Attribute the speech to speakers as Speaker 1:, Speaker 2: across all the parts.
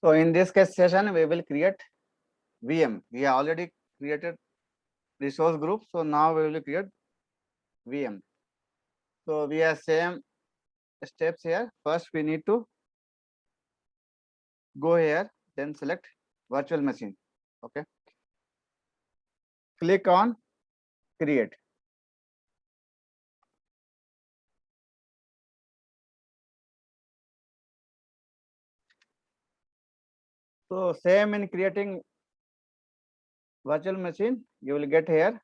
Speaker 1: So in this case session, we will create VM. We have already created resource group. So now we will create VM. So we have same steps here. First, we need to go here, then select virtual machine. Okay. Click on create. So same in creating virtual machine, you will get here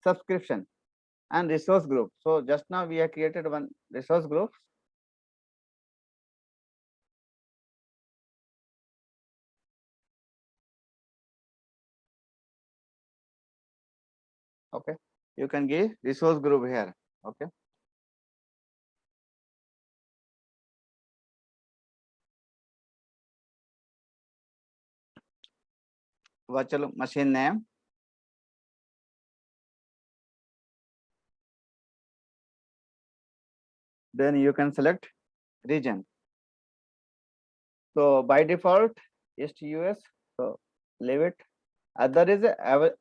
Speaker 1: subscription and resource group. So just now we have created one resource group. Okay, you can give resource group here. Okay, virtual machine name. Then you can select region. So by default, East US. So leave it. Other is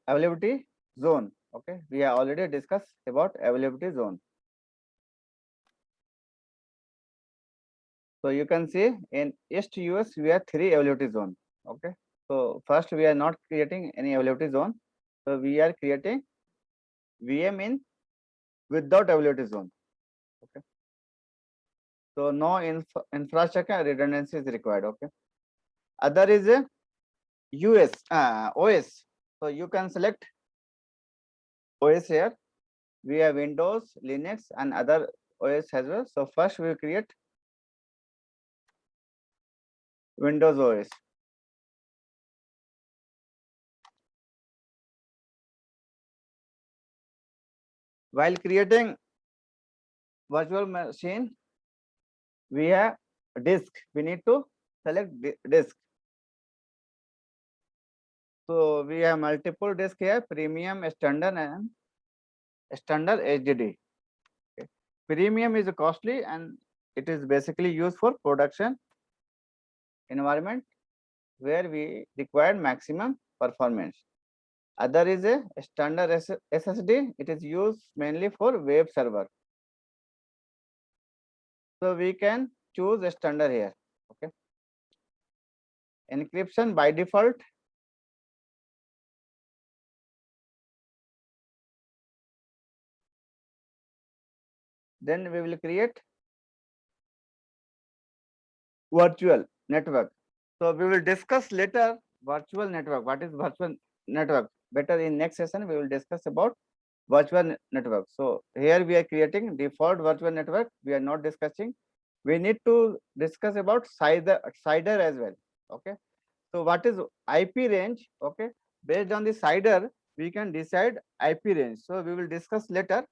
Speaker 1: availability zone. Okay, we have already discussed about availability zone. So you can see in East US we have 3 availability zone. Okay, so first we are not creating any availability zone. So we are creating VM in without availability zone. Okay, so no infrastructure redundancy is required. Okay, other is a US OS. So you can select OS here. We have Windows, Linux, and other OS as well. So first we create Windows OS. While creating virtual machine, we have disk. We need to select disk. So we have multiple disk here: premium, standard, and standard HDD. Okay. Premium is costly and it is basically used for production environment where we require maximum performance. Other is a standard SSD. It is used mainly for web server. So we can choose a standard here. Okay. Encryption by default. Then we will create virtual network. So we will discuss later virtual network. What is virtual network? Better in next session we will discuss about virtual network. So here we are creating default virtual network. We are not discussing. We need to discuss about CIDR as well. Okay. So what is IP range? Okay. Based on the CIDR, we can decide IP range. So we will discuss later.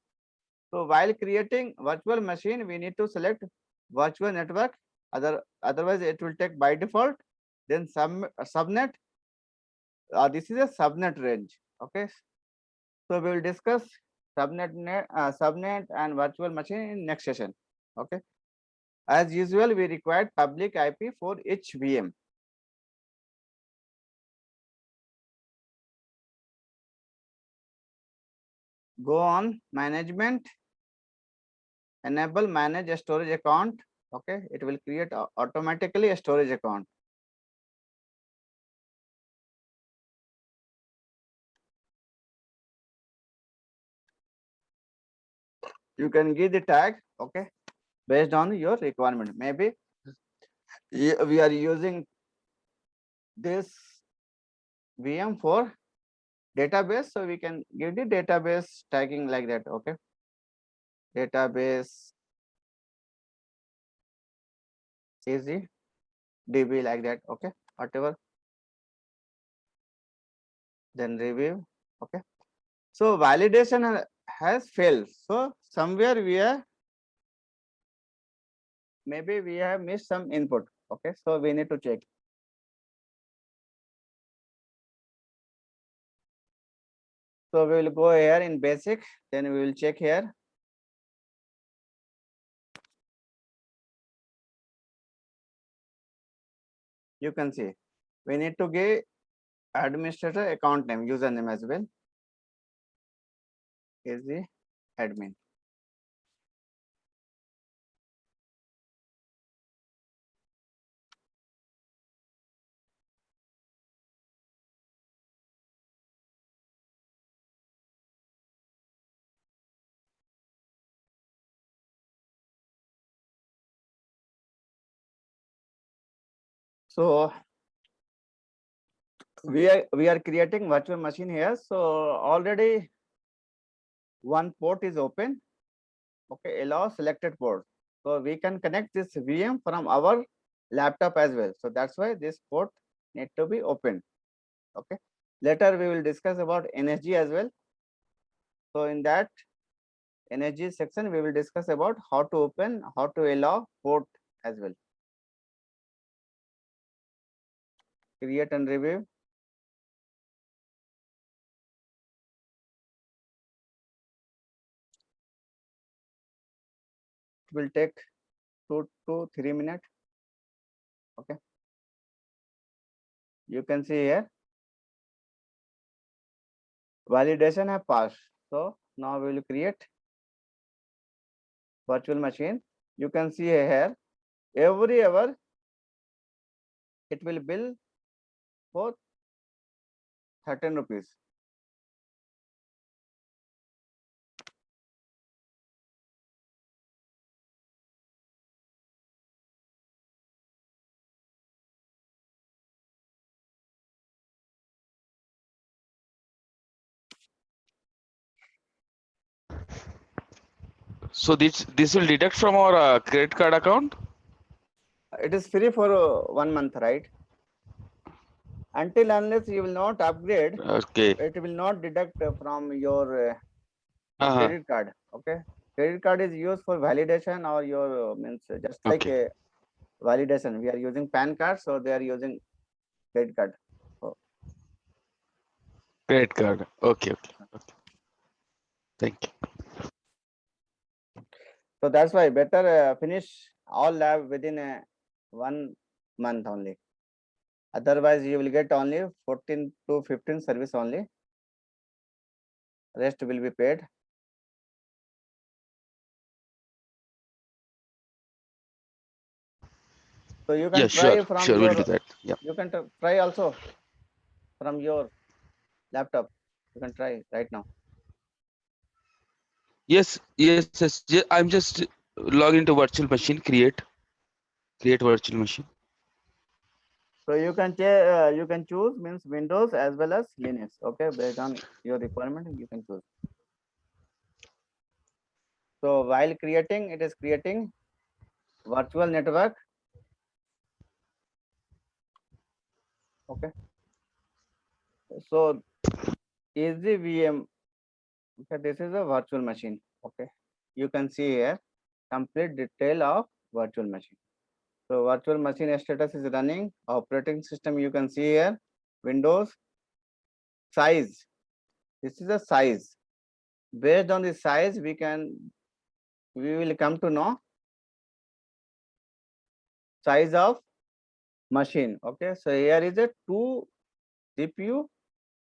Speaker 1: So while creating virtual machine, we need to select virtual network. Otherwise, it will take by default. Then subnet. This is a subnet range. Okay. So we will discuss subnet and virtual machine in next session. Okay. As usual, we require public IP for each VM. Go on management, enable manage a storage account. Okay, it will create automatically a storage account. You can give the tag, okay, based on your requirement. Maybe we are using this VM for database, so we can give the database tagging like that. Okay, database easy DB like that. Okay, whatever. Then review. Okay, so validation has failed. So somewhere maybe we have missed some input. Okay, so we need to check. So we will go here in basic, then we will check here. you can see we need to give administrator account name, username as well is the admin. So we are creating virtual machine here. So already one port is open. Okay, allow selected port. So we can connect this VM from our laptop as well. So that's why this port need to be open. Okay. Later we will discuss about NSG as well. So in that NSG section, we will discuss about how to open, how to allow port as well. Create and review. It will take 2 to 3 minutes. Okay. You can see here validation have passed. So now we will create virtual machine. You can see here every hour it will bill for 13 rupees.
Speaker 2: So this will deduct from our credit card account?
Speaker 1: It is free for 1 month, right? Until unless you will not upgrade,
Speaker 2: Okay.
Speaker 1: it will not deduct from your
Speaker 2: Uh-huh.
Speaker 1: credit card. Okay, credit card is used for validation or your means just like
Speaker 2: Okay.
Speaker 1: a validation. We are using PAN card, so they are using credit card. So,
Speaker 2: Credit card. Okay. Okay. Thank you.
Speaker 1: so that's why better finish all lab within 1 month only. Otherwise, you will get only 14 to 15 service only. Rest will be paid. So you
Speaker 2: Yeah,
Speaker 1: can
Speaker 2: sure.
Speaker 1: try from
Speaker 2: Sure, we'll do
Speaker 1: your.
Speaker 2: that. Yeah.
Speaker 1: You can try also from your laptop. You can try right now.
Speaker 2: Yes. I'm just log into virtual machine, create virtual machine.
Speaker 1: So you can choose means Windows as well as Linux. Okay, based on your requirement, you can choose. So while creating, it is creating virtual network. Okay. So easy VM. Okay, this is a virtual machine. Okay, you can see here complete detail of virtual machine. So virtual machine status is running. Operating system you can see here. Windows size. This is a size. Based on the size, we will come to know size of machine. Okay, so here is a 2 CPU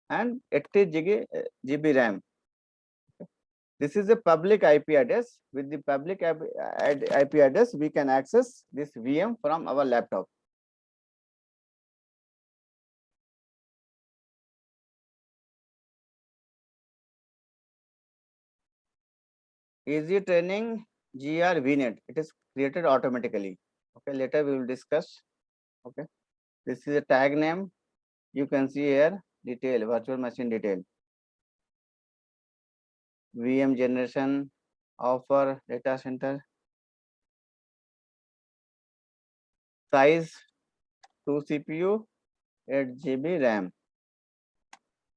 Speaker 1: and 80 GB RAM. This is a public IP address. With the public IP address, we can access this VM from our laptop. Easy training GR VNet. It is created automatically. Okay, later we will discuss. Okay, this is a tag name. You can see here detail, virtual machine detail. VM generation, offer, data center, size 2 CPU, 8 GB RAM.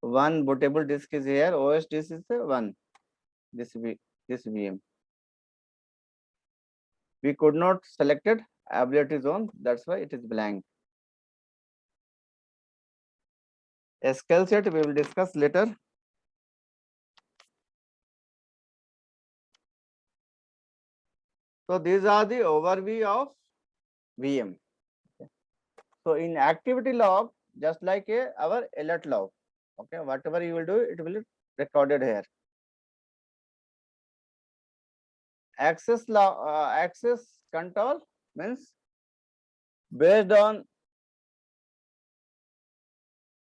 Speaker 1: One bootable disk is here. OS disk is the one. This VM. We could not selected ability zone. That's why it is blank. SQL set we will discuss later. So these are the overview of VM. So in activity log, just like our alert log, okay, whatever you will do, it will be recorded here. Access log, access control means based on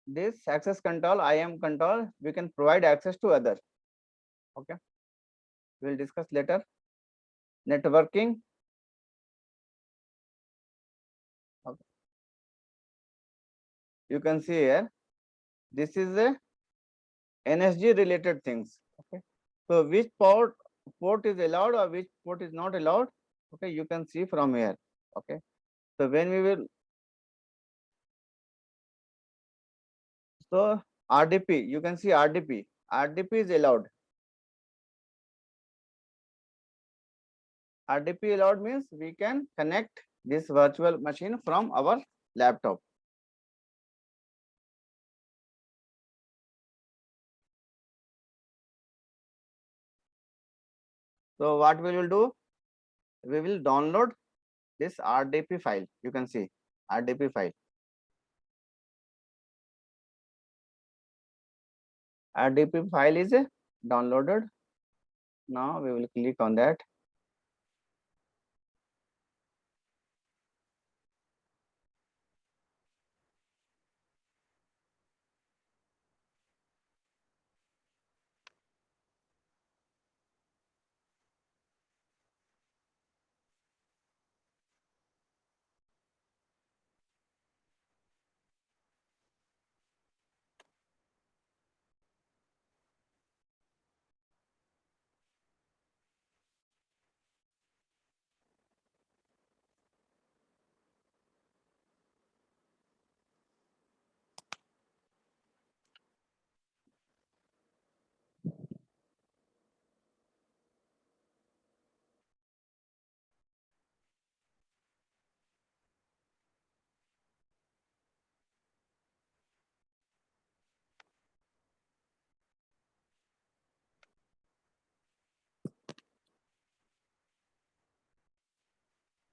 Speaker 1: this access control, IAM control, we can provide access to other. Okay, we'll discuss later. Networking. Okay. You can see here, this is a NSG related things. Okay, so which port is allowed or which port is not allowed, okay, you can see from here. Okay, so when we will, so RDP, you can see RDP is allowed. RDP allowed means we can connect this virtual machine from our laptop. So what we will do, we will download this RDP file. You can see RDP file. RDP file is downloaded. Now we will click on that.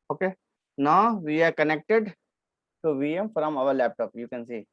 Speaker 1: Okay. Now we are connected to VM from our laptop. You can see.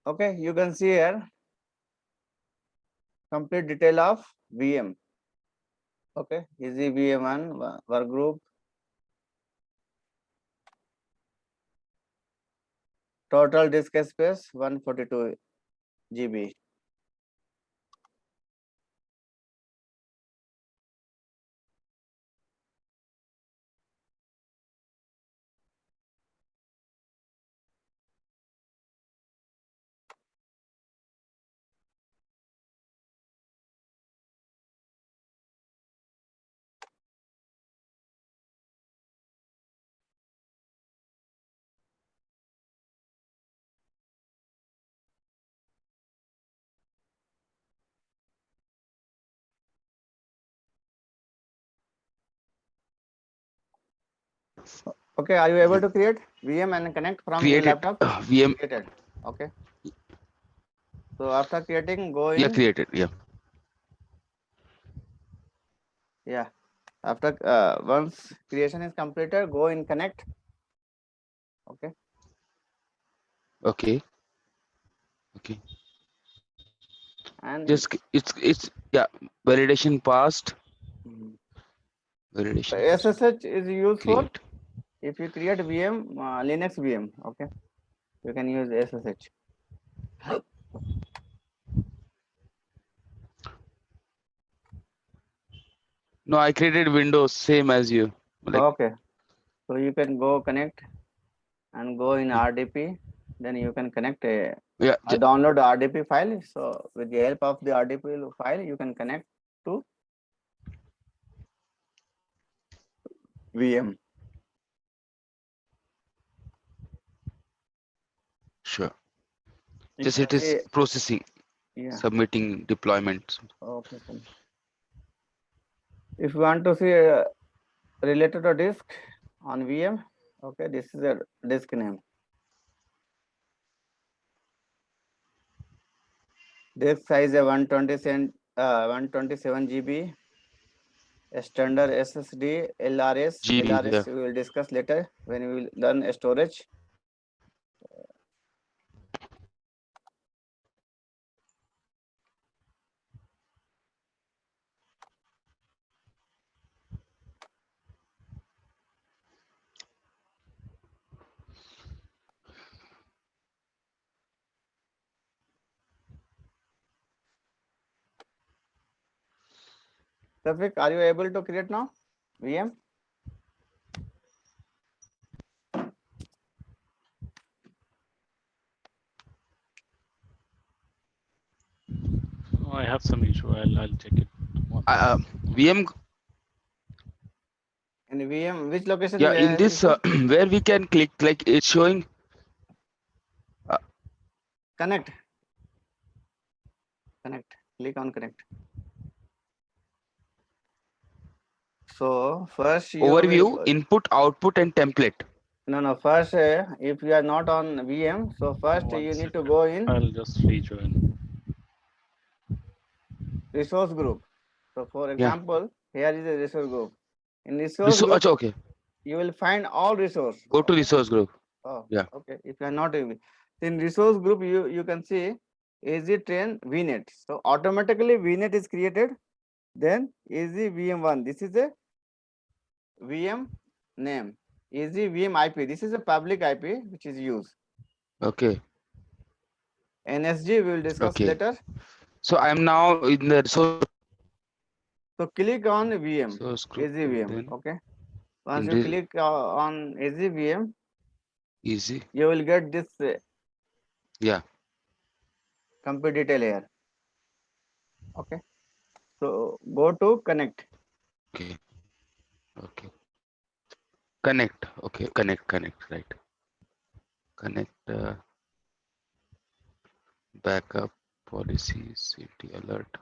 Speaker 1: Okay, you can see here complete detail of VM. Okay, easy VM1 work group. Total disk space 142 GB. Okay, are you able to create VM and connect from your
Speaker 2: Created
Speaker 1: laptop?
Speaker 2: VM.
Speaker 1: Created. Okay. So after creating, go
Speaker 2: Yeah,
Speaker 1: in.
Speaker 2: created. Yeah.
Speaker 1: Yeah. After once creation is completed, go in connect. Okay.
Speaker 2: Okay. Okay.
Speaker 1: and
Speaker 2: it's yeah, validation passed,
Speaker 1: Mhm.
Speaker 2: validation
Speaker 1: SSH is used for
Speaker 2: create.
Speaker 1: if you create VM, Linux VM. Okay, you can use SSH.
Speaker 2: No, I created Windows same as you. Like
Speaker 1: Okay, so you can go connect and go in
Speaker 2: yeah,
Speaker 1: RDP. Then you can connect
Speaker 2: yeah,
Speaker 1: download the RDP file. So with the help of the RDP file, you can connect to VM.
Speaker 2: sure.
Speaker 1: You
Speaker 2: Just
Speaker 1: can
Speaker 2: it is
Speaker 1: see,
Speaker 2: processing,
Speaker 1: yeah.
Speaker 2: submitting deployment.
Speaker 1: Okay. Fine. If you want to see related to disk on VM, okay, this is a disk name. Disk size is 127 GB. Standard SSD, LRS.
Speaker 2: GB, yeah.
Speaker 1: LRS we will discuss later when we will learn storage. Tafik, are you able to create now VM?
Speaker 3: Oh, I have some issue. I'll check it.
Speaker 2: VM,
Speaker 1: In VM, which location
Speaker 2: yeah,
Speaker 1: you
Speaker 2: in
Speaker 1: have
Speaker 2: this
Speaker 1: issue?
Speaker 2: where we can click, like it's showing
Speaker 1: Connect. Connect. Click on connect. So first you
Speaker 2: overview,
Speaker 1: will
Speaker 2: input, output, and template.
Speaker 1: no first if you are not on VM, so first
Speaker 3: One
Speaker 1: you need to
Speaker 3: second.
Speaker 1: go in
Speaker 3: I'll just rejoin.
Speaker 1: resource group. So for
Speaker 2: Yeah.
Speaker 1: example, here is a resource group. In resource group,
Speaker 2: Acha, okay.
Speaker 1: you will find all resource.
Speaker 2: Go to
Speaker 1: Okay.
Speaker 2: resource group.
Speaker 1: Oh,
Speaker 2: Yeah.
Speaker 1: okay. If you are not in resource group, you can see AZ train VNet. So automatically VNet is created. Then AZ VM1. This is a VM name. AZ VM IP. This is a public IP which is used.
Speaker 2: Okay.
Speaker 1: NSG we will discuss
Speaker 2: Okay.
Speaker 1: later.
Speaker 2: So I'm now in the
Speaker 1: So click on VM,
Speaker 2: resource group, and
Speaker 1: AZVM.
Speaker 2: then
Speaker 1: Okay. Once
Speaker 2: in
Speaker 1: you click on AZVM,
Speaker 2: easy.
Speaker 1: you will get this
Speaker 2: Yeah.
Speaker 1: complete detail here. Okay. So go to connect.
Speaker 2: Okay. Okay. Connect. Okay. Connect. Right. Connect. Backup policies, safety alert,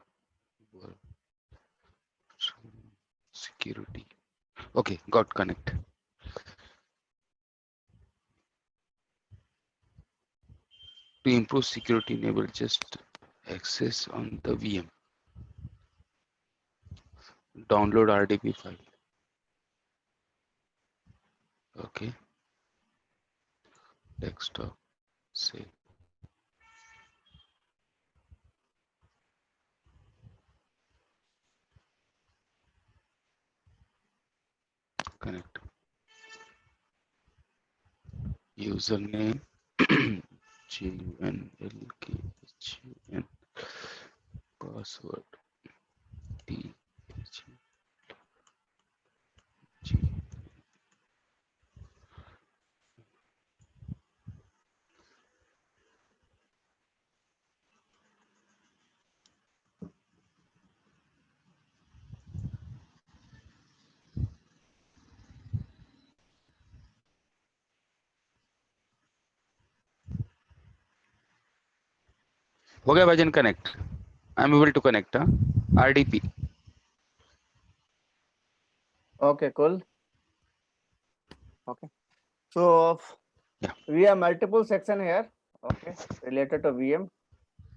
Speaker 2: security. Okay. Got connect. To improve security, enable just access on the VM. Download RDP file. Okay. Desktop. Save. Connect. Username. GUNLKHUN. Password. THG. हो गया भाईजान connect. I'm able to connect. RDP.
Speaker 1: Okay, cool. Okay. So
Speaker 2: Yeah.
Speaker 1: we have multiple section here. Okay, related to VM.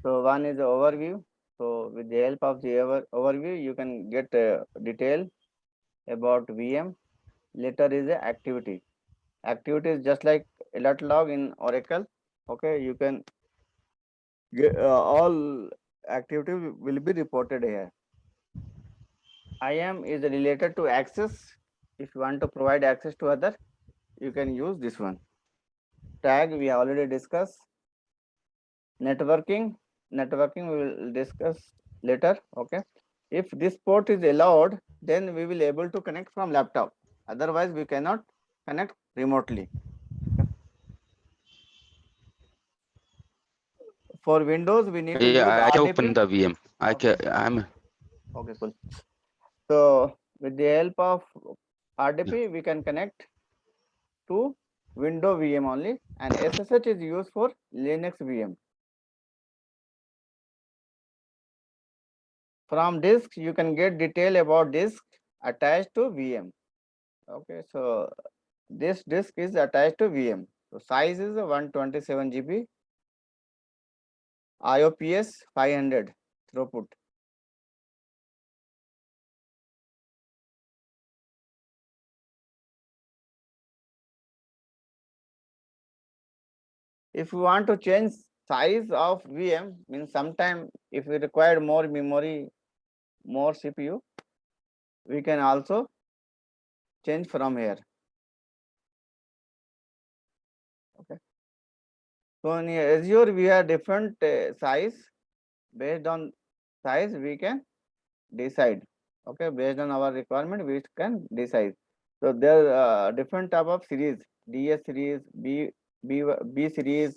Speaker 1: So one is the overview. So with the help of the overview, you can get detail about VM. Later is the activity. Activity is just like alert log in Oracle. Okay, you can get all activity will be reported here. IAM is related to access. If you want to provide access to other, you can use this one. Tag we already discussed. Networking we will discuss later. Okay, if this port is allowed, then we will able to connect from laptop, otherwise we cannot connect remotely. Okay. For Windows we need to use
Speaker 2: Yeah, I can
Speaker 1: RDP.
Speaker 2: open the VM. I can.
Speaker 1: Okay,
Speaker 2: I'm.
Speaker 1: okay, cool. So with the help of RDP we can connect to Windows VM only, and SSH is used for Linux VM. From disk you can get detail about disk attached to VM. Okay, so this disk is attached to VM. So size is 127 GB, IOPS 500 throughput. If you want to change size of VM, means sometime if we require more memory, more CPU, we can also change from here. Okay. So in Azure we have different size. Based on size we can decide. Okay, based on our requirement we can decide. So there are different type of series: DS series, B series,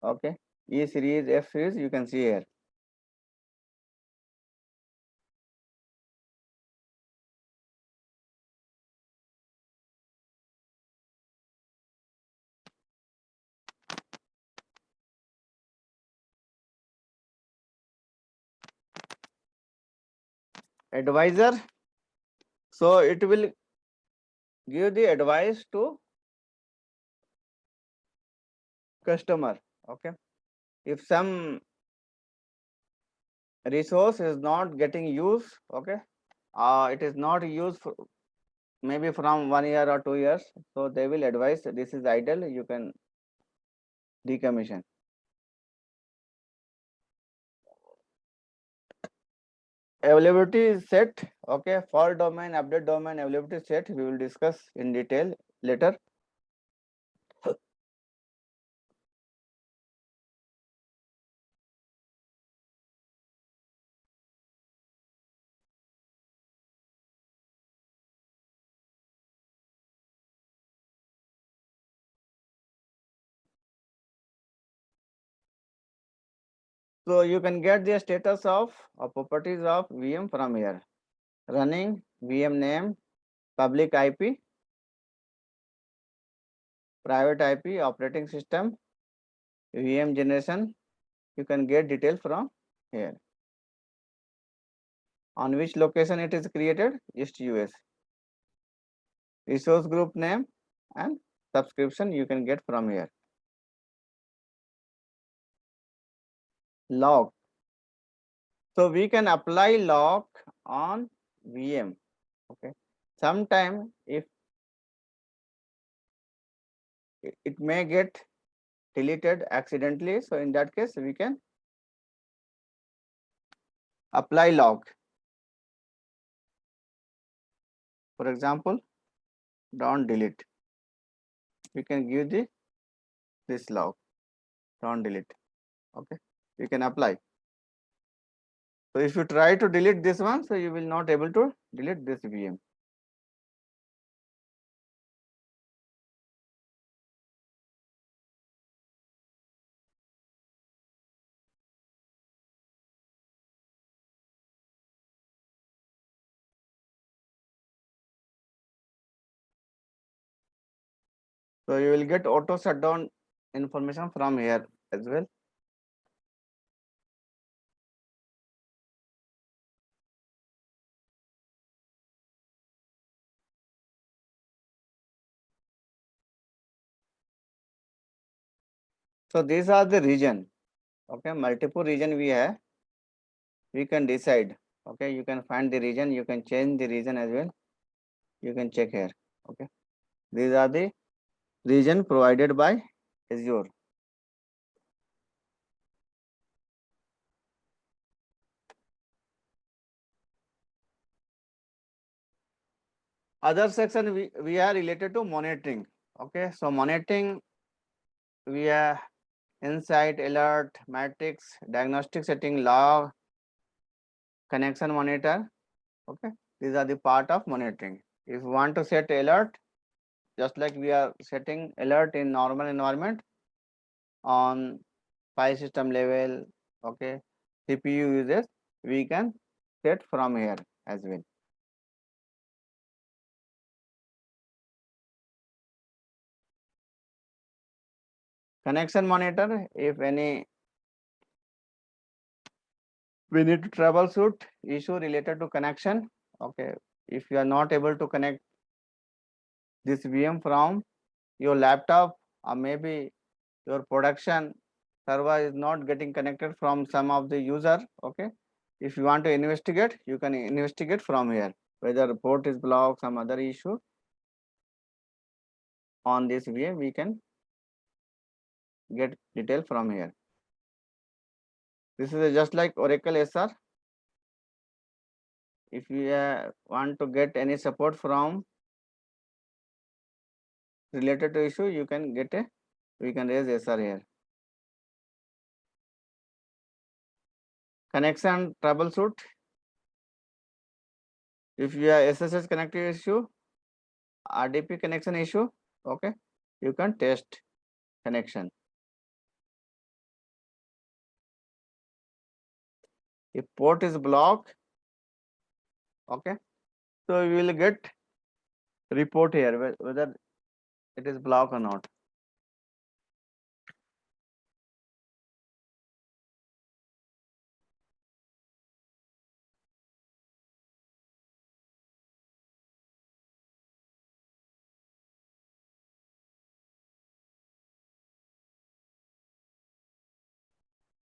Speaker 1: okay, E series, F series. You can see here. Advisor. So it will give the advice to customer. Okay, if some resource is not getting used, okay, it is not used for maybe from 1 year or 2 years, so they will advise this is idle, you can decommission. Availability is set. Okay, fault domain, update domain, availability set. We will discuss in detail later. So you can get the status of or properties of VM from here. Running, VM name, public IP, private IP, operating system, VM generation. You can get detail from here. On which location it is created? East US. Resource group name and subscription you can get from here. Log. So we can apply lock on VM. Okay. Sometime if it may get deleted accidentally, so in that case we can apply lock. For example, don't delete. We can give this lock. Don't delete. Okay. You can apply. So if you try to delete this one, so you will not able to delete this VM. So you will get auto shutdown information from here as well. So these are the region. Okay, multiple region we have. We can decide. Okay, you can find the region. You can change the region as well. You can check here. Okay, these are the region provided by Azure. Other section we are related to monitoring. Okay, so monitoring we are insight, alert, matrix, diagnostic setting, log, connection monitor. Okay, these are the part of monitoring. If you want to set alert, just like we are setting alert in normal environment on file system level, okay, CPU uses, we can set from here as well. Connection monitor, if any, we need to troubleshoot issue related to connection. Okay, if you are not able to connect this VM from your laptop, or maybe your production server is not getting connected from some of the user. Okay, if you want to investigate, you can investigate from here whether port is blocked, some other issue on this VM, we can get detail from here. This is just like Oracle SR. If you want to get any support from related to issue, you can get a, we can raise SR here. Connection troubleshoot. If you have SSH connectivity issue, RDP connection issue, okay, you can test connection. If port is blocked, okay, so we will get report here whether it is blocked or not.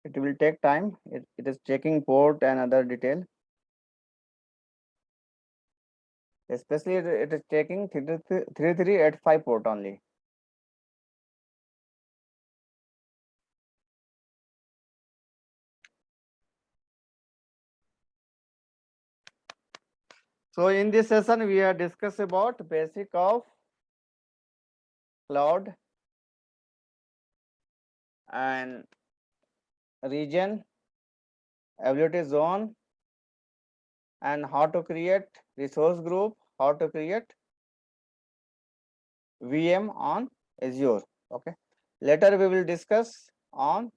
Speaker 1: It will take time. It is checking port and other detail. Especially it is checking 3385 port only. So in this session, we have discussed about basic of cloud and region, availability zone, and how to create resource group, how to create VM on Azure. Okay. Later we will discuss on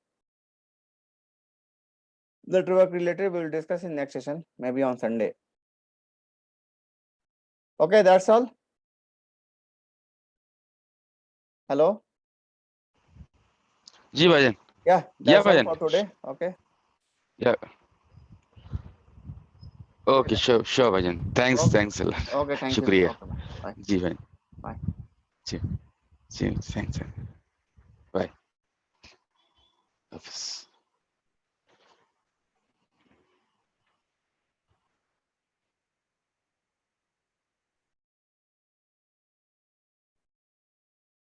Speaker 1: network related. We will discuss in next session, maybe on Sunday. Okay, that's all. Hello.
Speaker 2: जी भाईजान.
Speaker 1: Yeah, that's all
Speaker 2: भाईजान.
Speaker 1: for today. Okay.
Speaker 2: Yeah. Okay, sure भाईजान. Thanks a lot.
Speaker 1: Okay, thank you.
Speaker 2: शुक्रिया.
Speaker 1: Okay, bye.
Speaker 2: जी भाई.
Speaker 1: Bye.
Speaker 2: जी, thanks. Bye. Office.